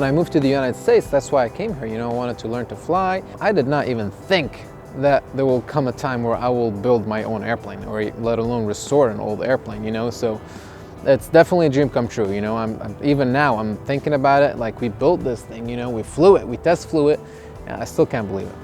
when I moved to the United States, that's why I came here. You know, I wanted to learn to fly. I did not even think that there will come a time where I will build my own airplane, or let alone restore an old airplane, you know. So it's definitely a dream come true, you know. Even now I'm thinking about it, like we built this thing, you know, we flew it, we test flew it, and I still can't believe it.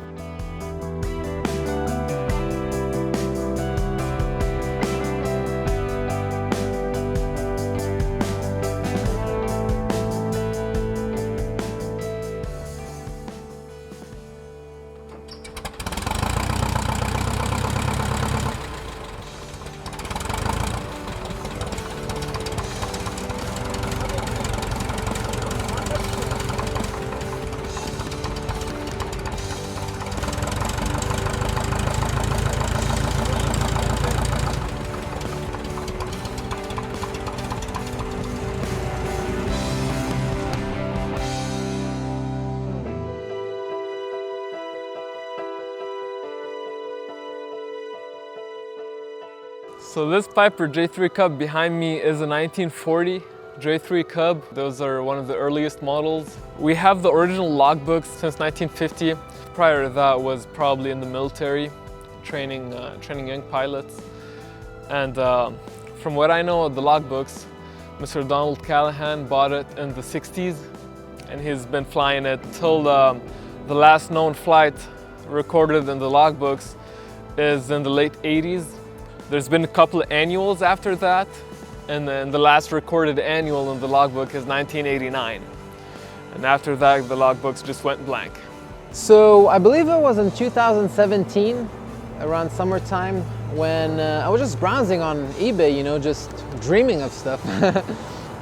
So this Piper J3 Cub behind me is a 1940 J3 Cub. Those are one of the earliest models. We have the original logbooks since 1950. Prior to that was probably in the military, training young pilots. And from what I know of the logbooks, Mr. Donald Callahan bought it in the 60s, and he's been flying it till the last known flight recorded in the logbooks is in the late 80s. There's been a couple of annuals after that, and then the last recorded annual in the logbook is 1989. And after that, the logbooks just went blank. So I believe it was in 2017, around summertime, when I was just browsing on eBay, you know, just dreaming of stuff,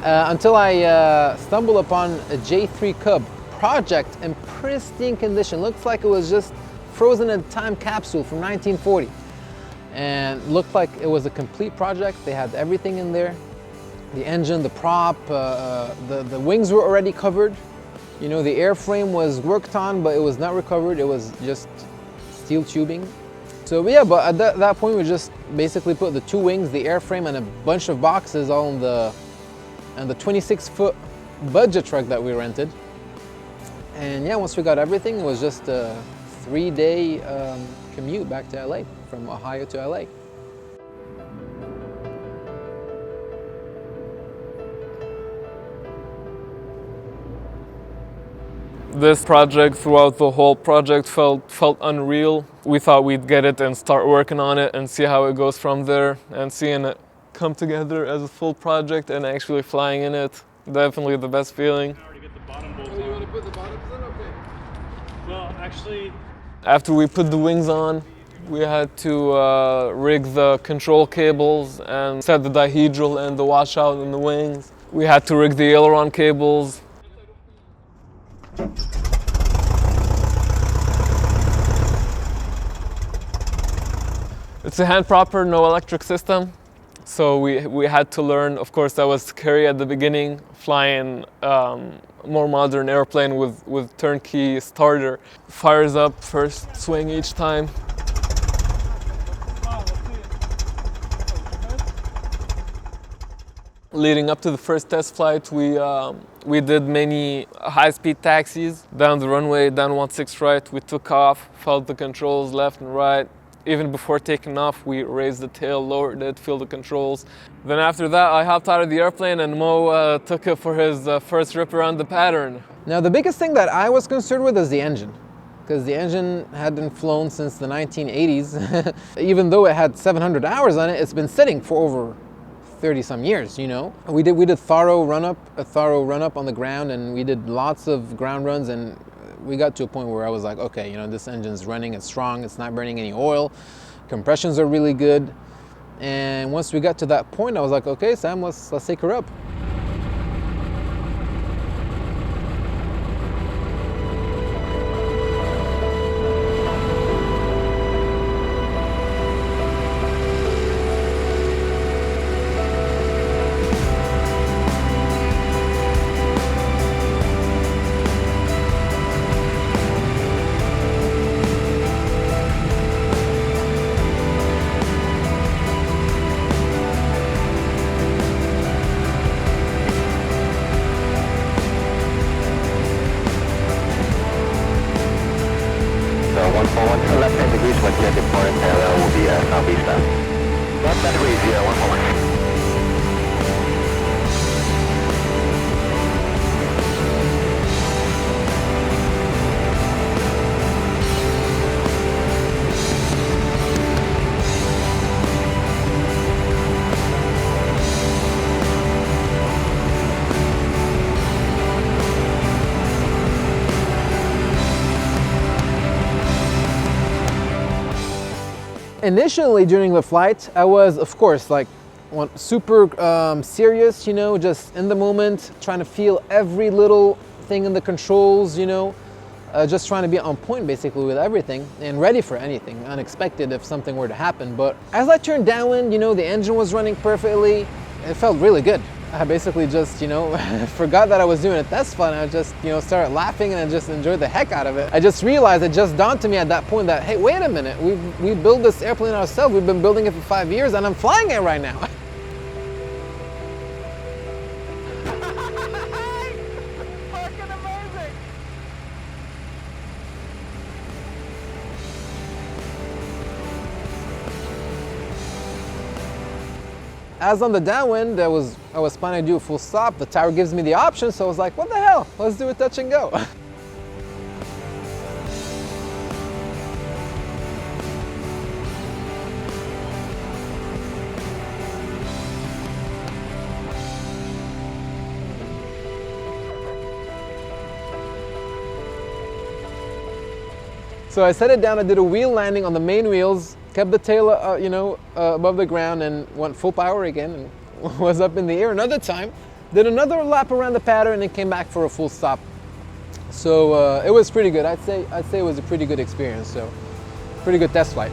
until I stumbled upon a J3 Cub project in pristine condition. Looks like it was just frozen in a time capsule from 1940. And looked like it was a complete project. They had everything in there. The engine, the prop, the wings were already covered. You know, the airframe was worked on, but it was not recovered. It was just steel tubing. So yeah, but at that point, we just basically put the two wings, the airframe, and a bunch of boxes all in the 26-foot budget truck that we rented. And yeah, once we got everything, it was just a 3-day commute back to LA, from Ohio to LA. This project, throughout the whole project, felt unreal. We thought we'd get it and start working on it and see how it goes from there, and seeing it come together as a full project and actually flying in it, definitely the best feeling. You want to put the bottoms in? Okay. Well, actually, after we put the wings on, we had to rig the control cables and set the dihedral and the washout in the wings. We had to rig the aileron cables. It's a hand proper, no electric system. So we had to learn, of course, that was scary at the beginning, flying more modern airplane with turnkey starter. Fires up first swing each time. Leading up to the first test flight, we did many high-speed taxis down the runway, down 16 right. We took off, felt the controls left and right. Even before taking off, we raised the tail, lowered it, feel the controls. Then after that, I hopped out of the airplane and Moe took it for his first rip around the pattern. Now, the biggest thing that I was concerned with is the engine, because the engine hadn't flown since the 1980s. Even though it had 700 hours on it, it's been sitting for over 30-some years, you know. We did a thorough run-up on the ground, and we did lots of ground runs, and we got to a point where I was like, okay, you know, this engine's running, it's strong, it's not burning any oil, compressions are really good. And once we got to that point, I was like, okay, Sam, let's take her up. forward to left 10 degrees, with jet departing parallel will be southeast bound. Left 10 degrees, 014. Initially during the flight, I was, of course, like super serious, you know, just in the moment, trying to feel every little thing in the controls, you know, just trying to be on point basically with everything and ready for anything unexpected if something were to happen. But as I turned downwind, you know, the engine was running perfectly. It felt really good. I basically just, you know, forgot that I was doing a test flight, and I just, you know, started laughing and I just enjoyed the heck out of it. I just realized, it just dawned to me at that point that, hey, wait a minute, we built this airplane ourselves, we've been building it for 5 years and I'm flying it right now. Fucking amazing! As on the downwind, I was planning to do a full stop. The tower gives me the option, so I was like, what the hell? Let's do a touch and go. So I set it down, I did a wheel landing on the main wheels, kept the tail, you know, above the ground, and went full power again and was up in the air another time. Did another lap around the pattern and came back for a full stop. So it was pretty good. I'd say it was a pretty good experience. So pretty good test flight.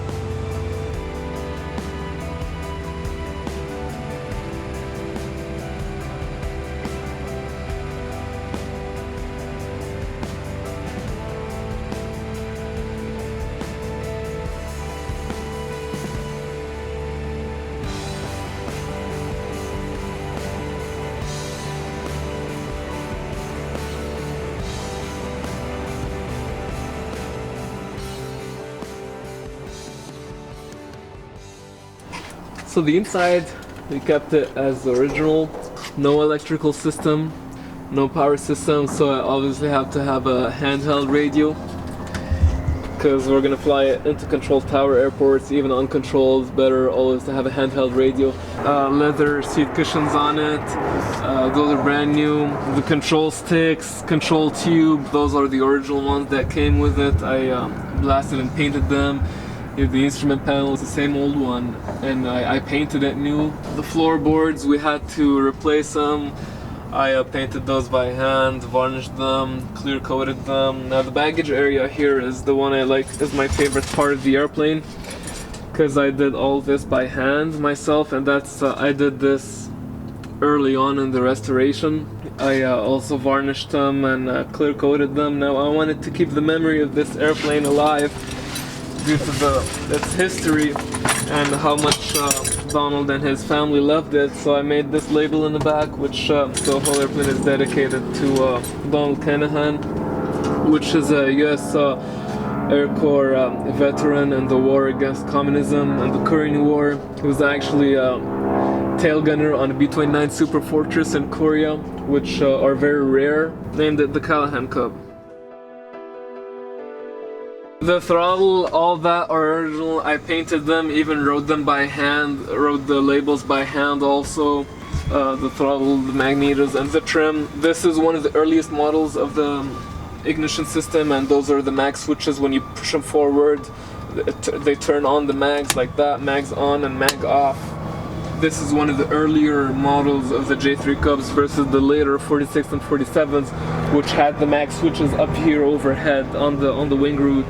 So the inside, we kept it as the original. No electrical system, no power system, so I obviously have to have a handheld radio because we're gonna fly it into controlled tower airports, even uncontrolled. Better always to have a handheld radio. Leather seat cushions on it. Those are brand new. The control sticks, control tube, those are the original ones that came with it. I blasted and painted them. The instrument panel is the same old one, and I painted it new. The floorboards, we had to replace them. I painted those by hand, varnished them, clear coated them. Now the baggage area here is the one I like, is my favorite part of the airplane, because I did all this by hand myself, and that's I did this early on in the restoration. I also varnished them and clear coated them. Now I wanted to keep the memory of this airplane alive due to its history and how much Donald and his family loved it. So I made this label in the back, which the whole airplane is dedicated to Donald Kanahan, which is a U.S. Air Corps veteran in the war against communism and the Korean War. He was actually a tail gunner on a B-29 Super Fortress in Korea, which are very rare, named it the Callahan Cub. The throttle, all that are original. I painted them, even wrote them by hand, wrote the labels by hand also. The throttle, the magnetos, and the trim. This is one of the earliest models of the ignition system, and those are the mag switches. When you push them forward, they turn on the mags like that, mags on and mag off. This is one of the earlier models of the J3 Cubs versus the later 46 and 47s, which had the mag switches up here overhead on the wing root.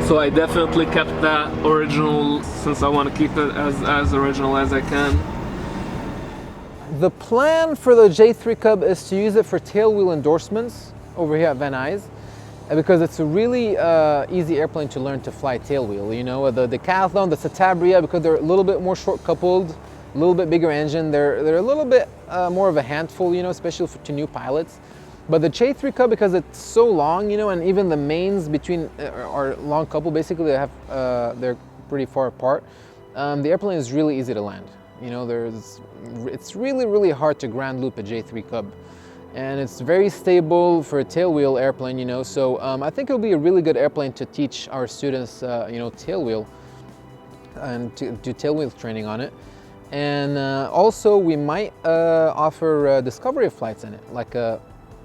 So I definitely kept that original, since I want to keep it as original as I can. The plan for the J3 Cub is to use it for tailwheel endorsements over here at Van Nuys, because it's a really easy airplane to learn to fly tailwheel. You know, the Decathlon, the Citabria, because they're a little bit more short coupled, a little bit bigger engine, they're a little bit more of a handful, you know, especially to new pilots. But the J3 Cub, because it's so long, you know, and even the mains between are long couple, basically they have they're pretty far apart. The airplane is really easy to land. You know, it's really hard to ground loop a J3 Cub, and it's very stable for a tailwheel airplane. You know, so I think it'll be a really good airplane to teach our students, you know, tailwheel and to do tailwheel training on it. And also we might offer discovery flights in it, like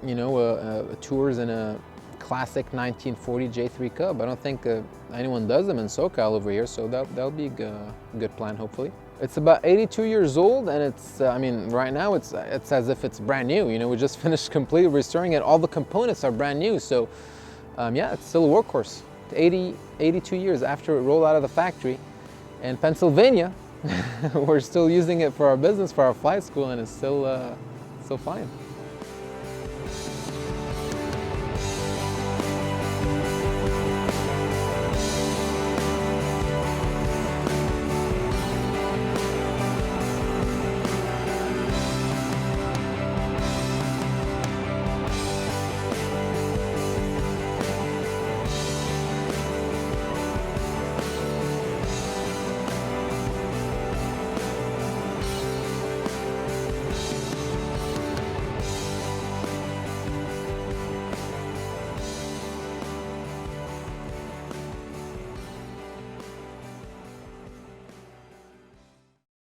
you know, tours in a classic 1940 J3 Cub. I don't think anyone does them in SoCal over here, so that'll be a good plan, hopefully. It's about 82 years old, and it's, I mean, right now it's as if it's brand new. You know, we just finished completely restoring it. All the components are brand new, so yeah, it's still a workhorse. 82 years after it rolled out of the factory in Pennsylvania. We're still using it for our business, for our flight school, and it's still flying.